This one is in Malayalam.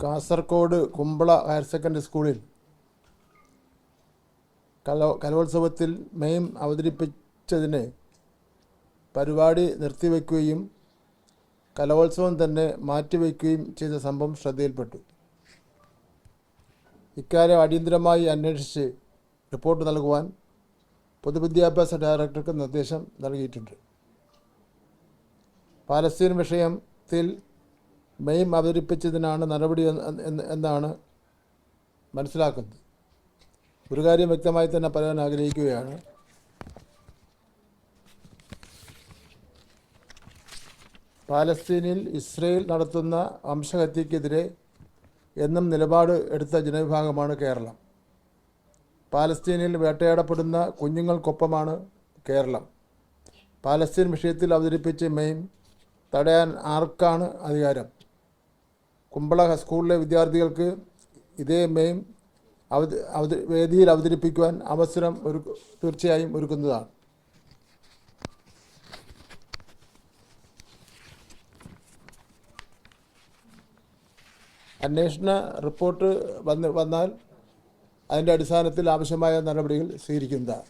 കാസർഗോഡ് കുമ്പള ഹയർ സെക്കൻഡറി സ്കൂളിൽ കലോത്സവത്തിൽ മെയിം അവതരിപ്പിച്ചതിന് പരിപാടി നിർത്തിവെക്കുകയും കലോത്സവം തന്നെ മാറ്റിവെക്കുകയും ചെയ്ത സംഭവം ശ്രദ്ധയിൽപ്പെട്ടു. ഇക്കാര്യം അടിയന്തരമായി അന്വേഷിച്ച് റിപ്പോർട്ട് നൽകുവാൻ പൊതുവിദ്യാഭ്യാസ ഡയറക്ടർക്ക് നിർദ്ദേശം നൽകിയിട്ടുണ്ട്. പാലസ്തീൻ വിഷയത്തിൽ മെയിം അവതരിപ്പിച്ചതിനാണ് നടപടി എന്നാണ് മനസ്സിലാക്കുന്നത്. ഒരു കാര്യം വ്യക്തമായി തന്നെ പറയാൻ ആഗ്രഹിക്കുകയാണ്. പാലസ്തീനിൽ ഇസ്രയേൽ നടത്തുന്ന വംശഹത്യക്കെതിരെ എന്നും നിലപാട് എടുത്ത ജനവിഭാഗമാണ് കേരളം. പാലസ്തീനിൽ വേട്ടയാടപ്പെടുന്ന കുഞ്ഞുങ്ങൾക്കൊപ്പമാണ് കേരളം. പാലസ്തീൻ വിഷയത്തിൽ അവതരിപ്പിച്ച മെയിം തടയാൻ ആർക്കാണ് അധികാരം? കുമ്പള സ്കൂളിലെ വിദ്യാർത്ഥികൾക്ക് ഇതേ മെയിം വേദിയിൽ അവതരിപ്പിക്കുവാൻ അവസരം തീർച്ചയായും ഒരുക്കുന്നതാണ്. അന്വേഷണ റിപ്പോർട്ട് വന്നാൽ അതിൻ്റെ അടിസ്ഥാനത്തിൽ ആവശ്യമായ നടപടികൾ സ്വീകരിക്കുന്നതാണ്.